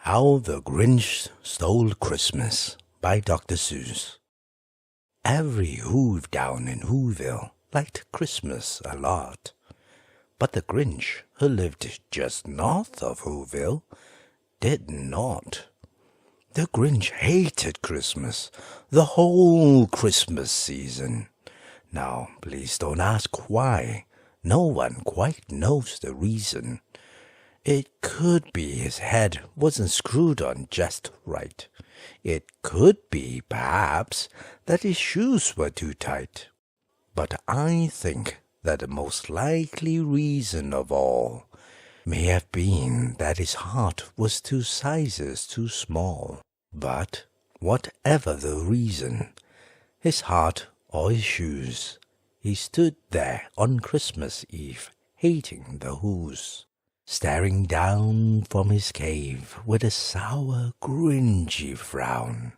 How the Grinch Stole Christmas by Dr. Seuss. Every Who down in Whoville liked Christmas a lot. But the Grinch, who lived just north of Whoville, did not. The Grinch hated Christmas, the whole Christmas season. Now, please don't ask why. No one quite knows the reason. It could be his head wasn't screwed on just right. It could be, perhaps, that his shoes were too tight. But I think that the most likely reason of all may have been that his heart was 2 sizes too small. But whatever the reason, his heart or his shoes, he stood there on Christmas Eve, hating the Whos, staring down from his cave with a sour, grinchy frown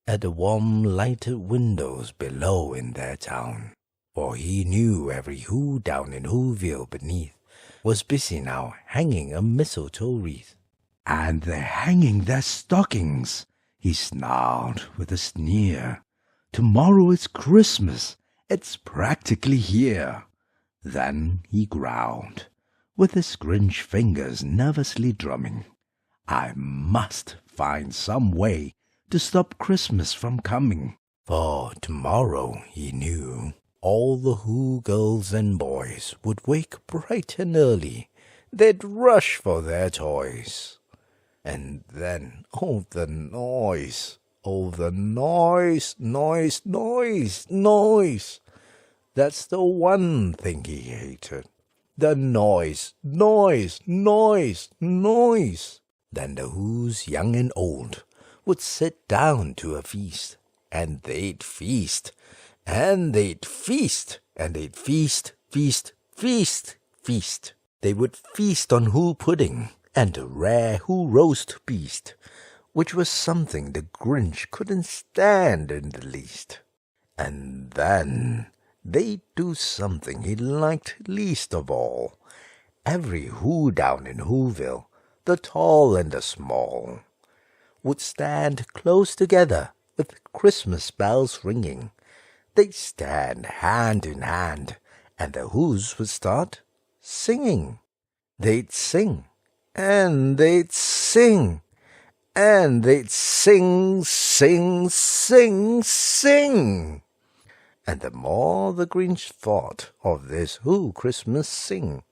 at the warm lighted windows below in their town. For he knew every Who down in Whoville beneath was busy now hanging a mistletoe wreath. And they're hanging their stockings, he snarled with a sneer. Tomorrow is Christmas, it's practically here. Then he growled, with his Grinch fingers nervously drumming, I must find some way to stop Christmas from coming. For tomorrow, he knew, all the Who girls and boys would wake bright and early. They'd rush for their toys. And then, oh, the noise! Oh, the noise, noise, noise, noise! That's the one thing he hated. The noise, noise, noise, noise. Then the Whos, young and old, would sit down to a feast, and they'd feast, and they'd feast, and they'd feast, feast, feast, feast. They would feast on Who pudding and a rare Who roast beast, which was something the Grinch couldn't stand in the least. And then they'd do something he liked least of all. Every Who down in Whoville, the tall and the small, would stand close together with Christmas bells ringing. They'd stand hand in hand, and the Whos would start singing. They'd sing, and they'd sing, and they'd sing, sing, sing, sing. And the more the Grinch thought of this Who Christmas sing,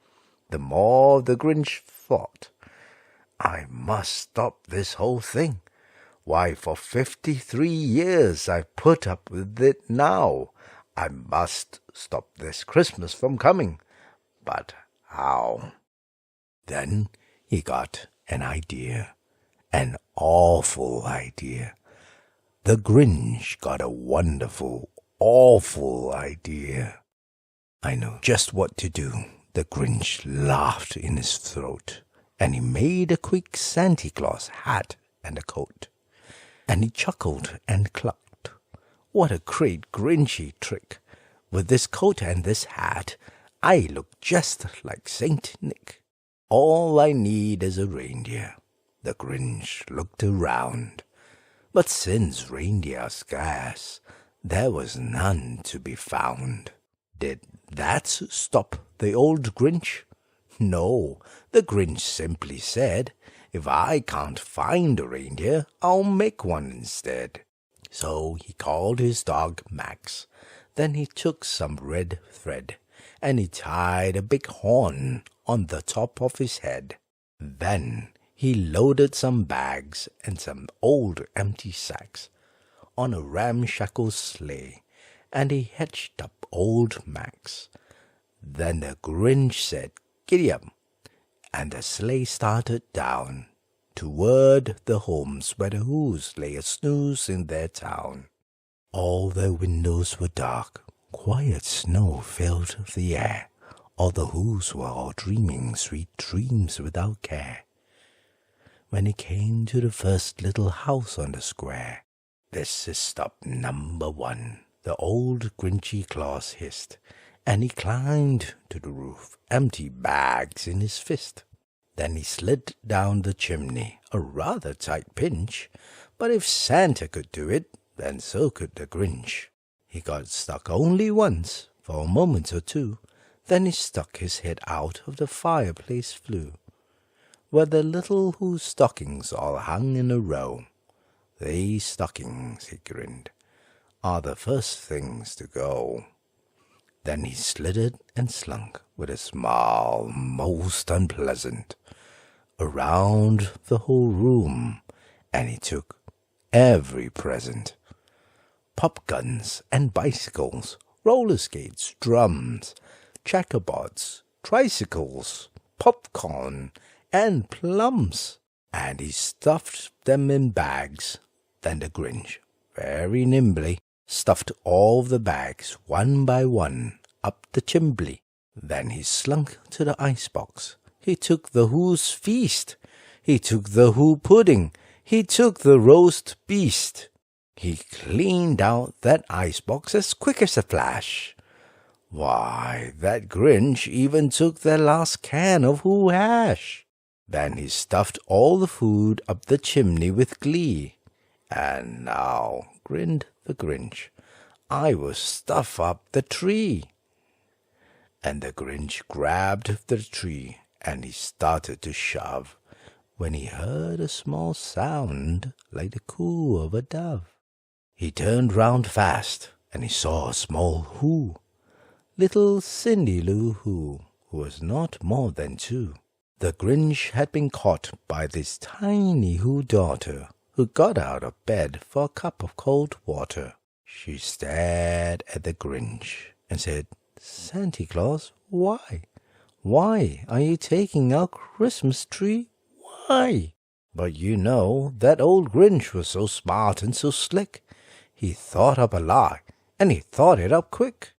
the more the Grinch thought, I must stop this whole thing. Why, for 53 years I've put up with it now. I must stop this Christmas from coming. But how? Then he got an idea, an awful idea. The Grinch got a wonderful, awful idea. I know just what to do. The Grinch laughed in his throat, and he made a quick Santa Claus hat and a coat. And he chuckled and clucked. What a great Grinchy trick! With this coat and this hat, I look just like Saint Nick. All I need is a reindeer. The Grinch looked around, but since reindeer are scarce, there was none to be found. Did that stop the old Grinch? No, the Grinch simply said, if I can't find a reindeer, I'll make one instead. So he called his dog Max. Then he took some red thread, and he tied a big horn on the top of his head. Then he loaded some bags and some old empty sacks on a ramshackle sleigh, and he hitched up old Max. Then the Grinch said, Giddy up, and the sleigh started down toward the homes where the Whos lay a snooze in their town. All their windows were dark, quiet snow filled the air. All the Whos were all dreaming sweet dreams without care. When he came to the first little house on the square, this is stop number 1, the old Grinchy Claus hissed, and he climbed to the roof, empty bags in his fist. Then he slid down the chimney, a rather tight pinch, but if Santa could do it, then so could the Grinch. He got stuck only once, for a moment or two, then he stuck his head out of the fireplace flue, where the little Who's stockings all hung in a row. These stockings, he grinned, are the first things to go. Then he slithered and slunk with a smile most unpleasant around the whole room, and he took every present. Pop guns and bicycles, roller skates, drums, checkerboards, tricycles, popcorn, and plums, and he stuffed them in bags. Then the Grinch, very nimbly, stuffed all the bags, one by one, up the chimbley. Then he slunk to the icebox. He took the Who's feast. He took the Who pudding. He took the roast beast. He cleaned out that icebox as quick as a flash. Why, that Grinch even took the last can of Who hash. Then he stuffed all the food up the chimney with glee. And now, grinned the Grinch, I will stuff up the tree. And the Grinch grabbed the tree, and he started to shove, when he heard a small sound like the coo of a dove. He turned round fast, and he saw a small Who, little Cindy Lou Who was not more than 2. The Grinch had been caught by this tiny Who daughter, who got out of bed for a cup of cold water. She stared at the Grinch and said, Santa Claus, why? Why are you taking our Christmas tree? Why? But you know, that old Grinch was so smart and so slick. He thought up a lie, and he thought it up quick.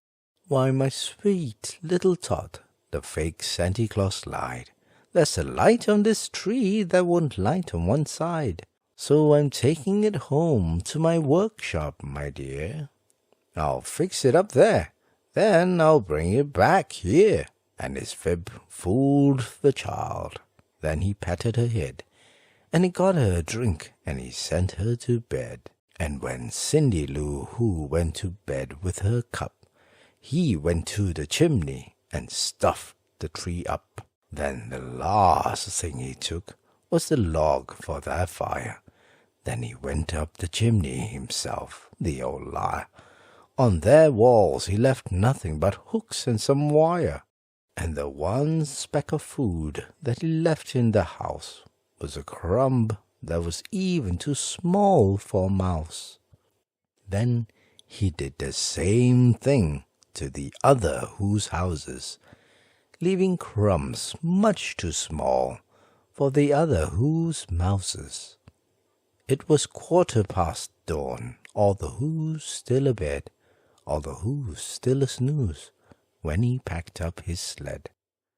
Why, my sweet little tot, the fake Santa Claus lied. There's a light on this tree that won't light on one side. So I'm taking it home to my workshop, my dear. I'll fix it up there. Then I'll bring it back here. And his fib fooled the child. Then he patted her head, and he got her a drink, and he sent her to bed. And when Cindy Lou Who went to bed with her cup, he went to the chimney and stuffed the tree up. Then the last thing he took was the log for their fire. Then he went up the chimney himself, the old liar. On their walls he left nothing but hooks and some wire, and the one speck of food that he left in the house was a crumb that was even too small for a mouse. Then he did the same thing to the other Who's houses, leaving crumbs much too small for the other Who's mouses. It was 1/4 dawn, all the Who's still abed, all the Who's still a snooze, when he packed up his sled.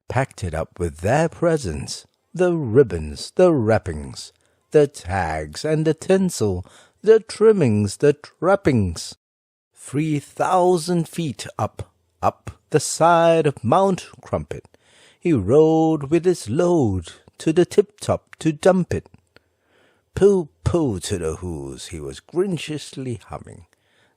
Packed it up with their presents, the ribbons, the wrappings, the tags and the tinsel, the trimmings, the trappings. 3,000 feet up the side of Mount Crumpet, he rode with his load to the tip-top to dump it. Pooh-pooh to the Who's, he was grinchiously humming.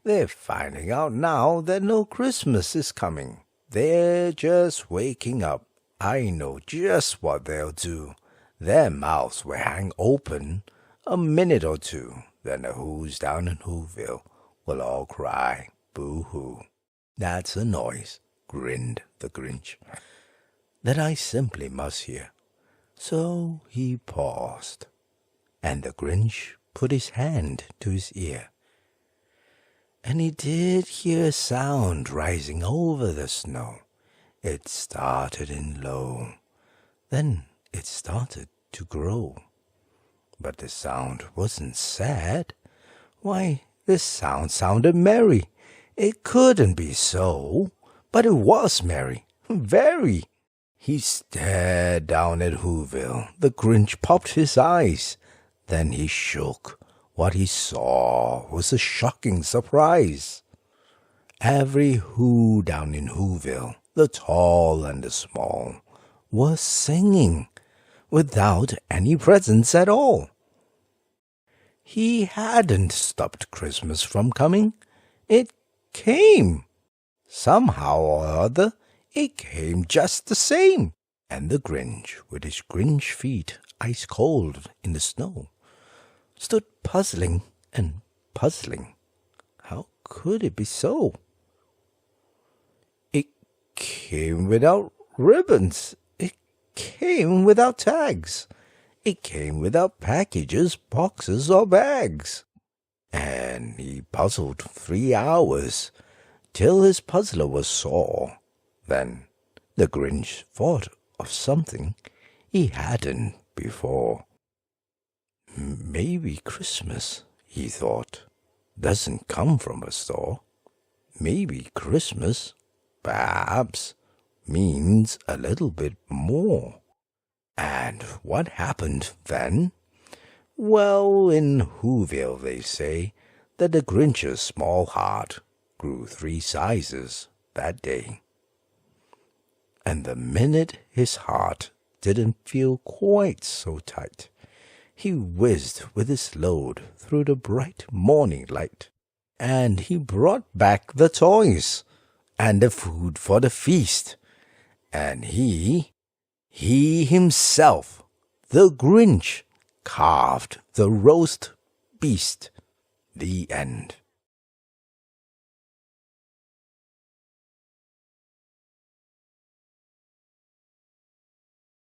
They're finding out now that no Christmas is coming. They're just waking up. I know just what they'll do. Their mouths will hang open a minute or two. Then the Who's down in Whoville will all cry, boo-hoo. That's a noise, grinned the Grinch, that I simply must hear. So he paused, and the Grinch put his hand to his ear. And he did hear a sound rising over the snow. It started in low, then it started to grow. But the sound wasn't sad. Why, the sound sounded merry. It couldn't be so, but it was merry, very. He stared down at Whoville. The Grinch popped his eyes. Then he shook. What he saw was a shocking surprise. Every Who down in Whoville, the tall and the small, was singing. without any presents at all. He hadn't stopped Christmas from coming. It came. Somehow or other, it came just the same. And the Grinch, with his Grinch feet ice cold in the snow, stood puzzling and puzzling. How could it be so? It came without ribbons. It came without tags. It came without packages, boxes, or bags. And he puzzled 3 hours, till his puzzler was sore. Then the Grinch thought of something he hadn't before. Maybe Christmas, he thought, doesn't come from a store. Maybe Christmas, perhaps, means a little bit more. And what happened then? Well, in Whoville they say that the Grinch's small heart grew 3 sizes that day. And the minute his heart didn't feel quite so tight, he whizzed with his load through the bright morning light, and he brought back the toys and the food for the feast, and he himself, the Grinch, carved the roast beast. The end.